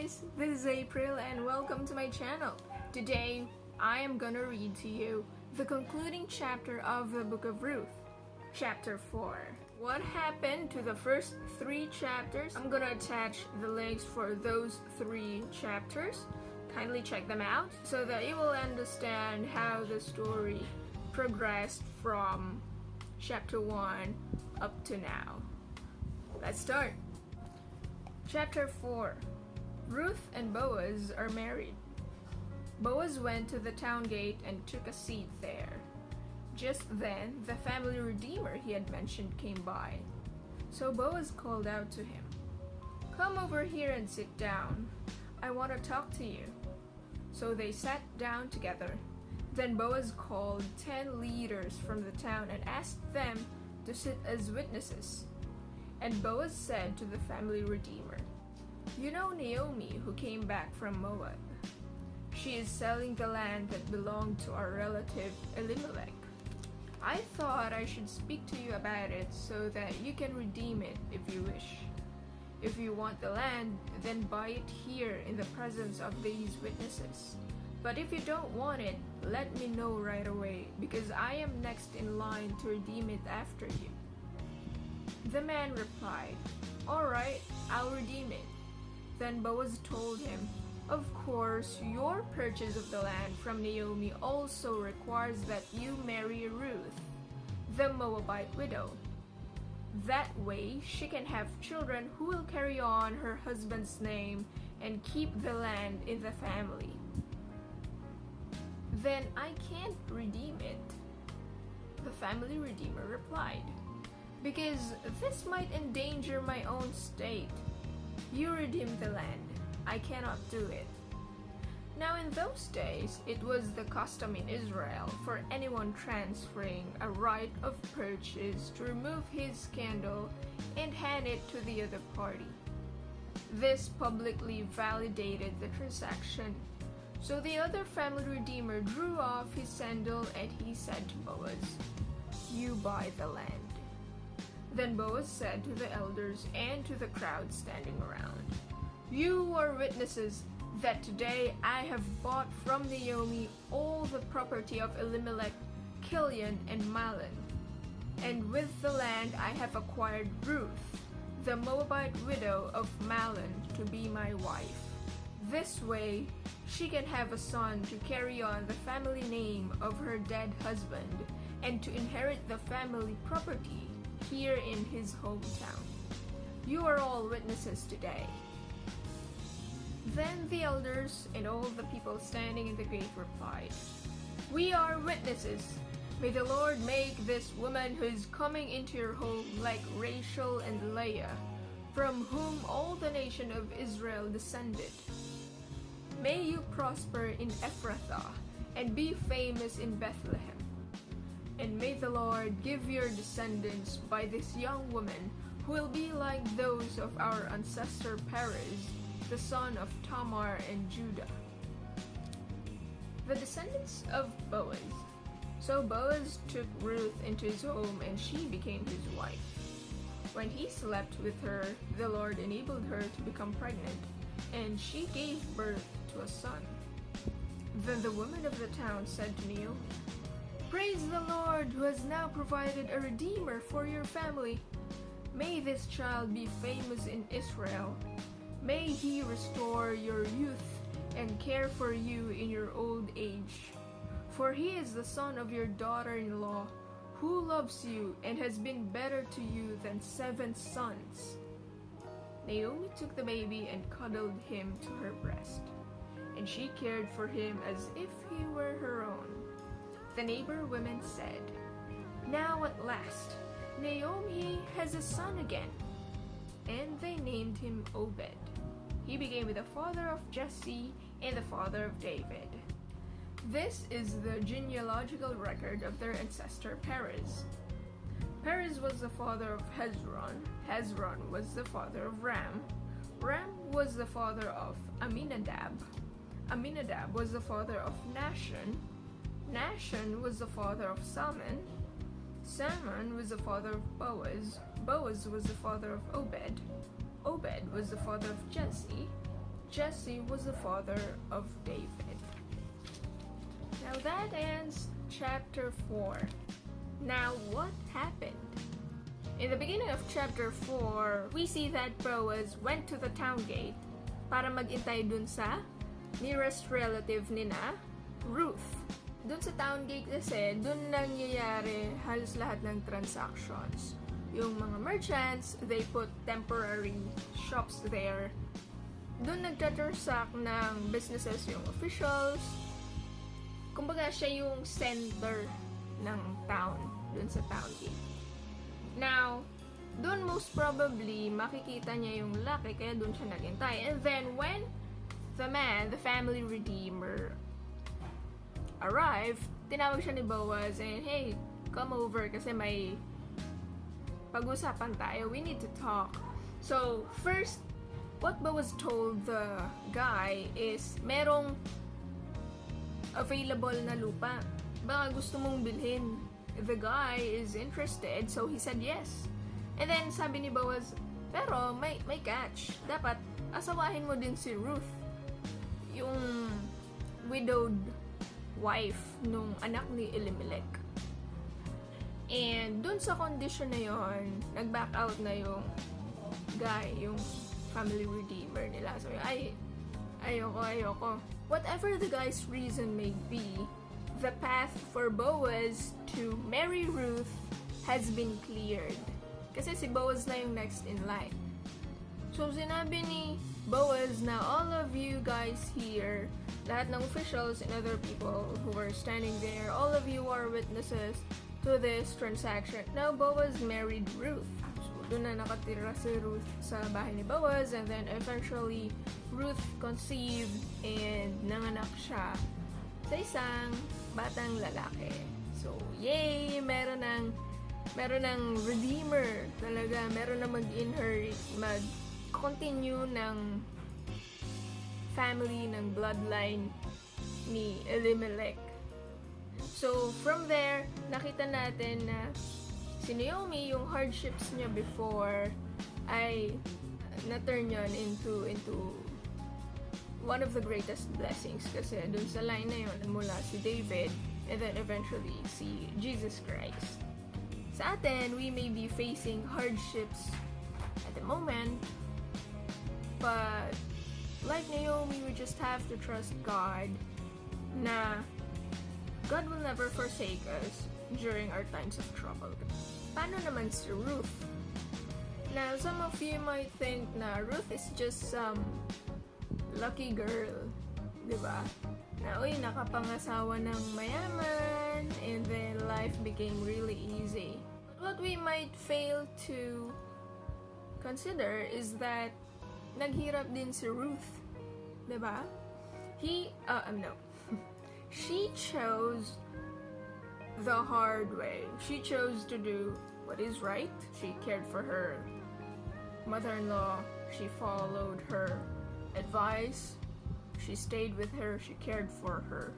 guys, this is April and welcome to my channel. Today, I am gonna read to you the concluding chapter of the Book of Ruth, chapter 4. What happened to the first 3 chapters? I'm gonna attach the links for those 3 chapters. Kindly check them out so that you will understand how the story progressed from chapter 1 up to now. Let's start. Chapter 4. Ruth and Boaz are married. Boaz went to the town gate and took a seat there. Just then, the family redeemer he had mentioned came by. So Boaz called out to him, "Come over here and sit down. I want to talk to you." So they sat down together. Then Boaz called 10 leaders from the town and asked them to sit as witnesses. And Boaz said to the family redeemer, "You know Naomi, who came back from Moab. She is selling the land that belonged to our relative Elimelech. I thought I should speak to you about it so that you can redeem it if you wish. If you want the land, then buy it here in the presence of these witnesses. But if you don't want it, let me know right away, because I am next in line to redeem it after you." The man replied, "All right, I'll redeem it." Then Boaz told him, "Of course, your purchase of the land from Naomi also requires that you marry Ruth, the Moabite widow. That way, she can have children who will carry on her husband's name and keep the land in the family." "Then I can't redeem it," the family redeemer replied, "because this might endanger my own state. You redeem the land. I cannot do it." Now in those days, it was the custom in Israel for anyone transferring a right of purchase to remove his scandal and hand it to the other party. This publicly validated the transaction. So the other family redeemer drew off his sandal and he said to Boaz, "You buy the land." Then Boaz said to the elders and to the crowd standing around, "You are witnesses that today I have bought from Naomi all the property of Elimelech, Kilion, and Mahlon. And with the land I have acquired Ruth, the Moabite widow of Mahlon, to be my wife. This way she can have a son to carry on the family name of her dead husband and to inherit the family property here in his hometown. You are all witnesses today." Then the elders and all the people standing in the gate replied, "We are witnesses. May the Lord make this woman who is coming into your home like Rachel and Leah, from whom all the nation of Israel descended. May you prosper in Ephrathah and be famous in Bethlehem. And may the Lord give your descendants by this young woman who will be like those of our ancestor Perez, the son of Tamar and Judah." The descendants of Boaz. So Boaz took Ruth into his home and she became his wife. When he slept with her, the Lord enabled her to become pregnant, and she gave birth to a son. Then the women of the town said to Naomi, "Praise the Lord, who has now provided a redeemer for your family. May this child be famous in Israel. May he restore your youth and care for you in your old age. For he is the son of your daughter-in-law, who loves you and has been better to you than 7 sons." Naomi took the baby and cuddled him to her breast, and she cared for him as if he were her own. The neighbor women said, "Now at last, Naomi has a son again." And they named him Obed. He became the father of Jesse and the father of David. This is the genealogical record of their ancestor Perez. Perez was the father of Hezron. Hezron was the father of Ram. Ram was the father of Aminadab. Aminadab was the father of Nahshon. Nahshon was the father of Salmon. Salmon was the father of Boaz. Boaz was the father of Obed. Obed was the father of Jesse. Jesse was the father of David. Now that ends chapter 4. Now what happened? In the beginning of chapter 4, we see that Boaz went to the town gate para mag-intay dun sa nearest relative nina, Ruth. Dun sa town gate kasi, dun nangyayari halos lahat ng transactions. Yung mga merchants, they put temporary shops there. Dun nagtatransact ng businesses yung officials. Kumbaga siya yung center ng town, dun sa town gate. Now, dun most probably makikita niya yung laki, kaya dun siya naghintay. And then when the man, the family redeemer, arrived, tinawag siya ni Boaz and, hey, come over kasi may pag-usapan tayo. We need to talk. So, first, what Boaz told the guy is, merong available na lupa. Baka gusto mong bilhin. The guy is interested, so he said yes. And then, sabi ni Boaz, pero may catch. Dapat, asawahin mo din si Ruth. Yung widowed wife nung anak ni Elimelech. And dun sa condition na yon, nag-back out na yung guy, yung family redeemer nila. So, ayoko. Whatever the guy's reason may be, the path for Boaz to marry Ruth has been cleared. Kasi si Boaz na yung next in line. So, sinabi ni Boaz na all of you guys here, lahat ng officials and other people who were standing there, all of you are witnesses to this transaction. Now, Boaz married Ruth. So, doon na nakatira si Ruth sa bahay ni Boaz, and then eventually, Ruth conceived and nanganak siya sa isang batang lalaki. So, yay! Meron ng redeemer talaga. Meron na mag-inherit, mag-continue ng family, ng bloodline ni Elimelech. So, from there, nakita natin na si Naomi, yung hardships niya before, ay na-turn yun into one of the greatest blessings. Kasi dun sa line na yun, mula si David, and then eventually si Jesus Christ. Sa atin, we may be facing hardships at the moment, but like Naomi, we just have to trust God na God will never forsake us during our times of trouble. Paano naman si Ruth? Now, some of you might think na Ruth is just some lucky girl, diba? Na, uy, nakapangasawa ng mayaman, and then life became really easy. What we might fail to consider is that naghirap din si Ruth, diba? She chose the hard way. She chose to do what is right. She cared for her mother-in-law. She followed her advice. She stayed with her. She cared for her.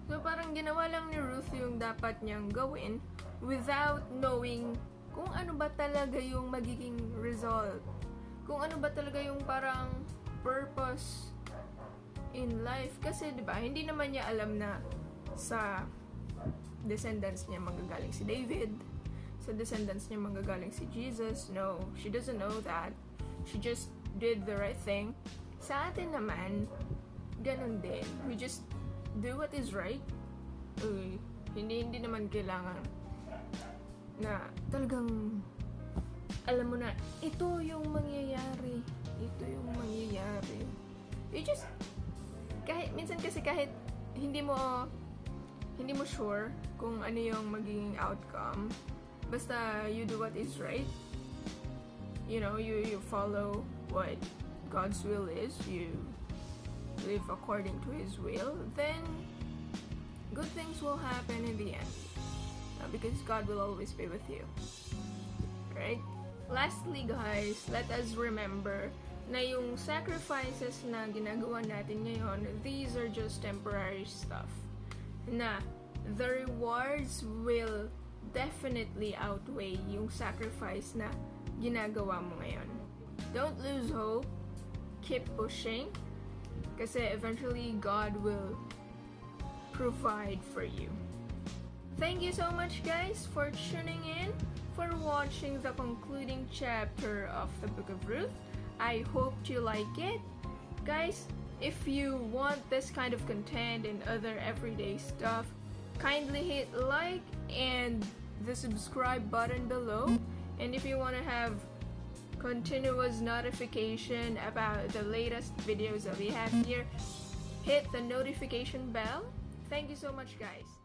So parang ginawa lang ni Ruth yung dapat niyang gawin without knowing kung ano ba talaga yung magiging result. Kung ano ba talaga yung parang purpose in life. Kasi, di ba, hindi naman niya alam na sa descendants niya manggagaling si David. Sa descendants niya manggagaling si Jesus. No, she doesn't know that. She just did the right thing. Sa atin naman, ganun din. We just do what is right. Hindi naman kailangan na talagang alam mo na, ito yung mangyayari. Ito yung mangyayari. You just minsan kasi kahit hindi mo sure kung ano yung magiging outcome, basta you do what is right, you know, you follow what God's will is, you live according to His will, then good things will happen in the end, because God will always be with you, right? Lastly, guys, let us remember na yung sacrifices na ginagawa natin ngayon, these are just temporary stuff. Na the rewards will definitely outweigh yung sacrifice na ginagawa mo ngayon. Don't lose hope. keep pushing, kasi eventually God will provide for you. Thank you so much, guys, for tuning in, for watching the concluding chapter of the Book of Ruth. I hope you like it. Guys, if you want this kind of content and other everyday stuff, kindly hit like and the subscribe button below. And if you want to have continuous notification about the latest videos that we have here, hit the notification bell. Thank you so much, guys.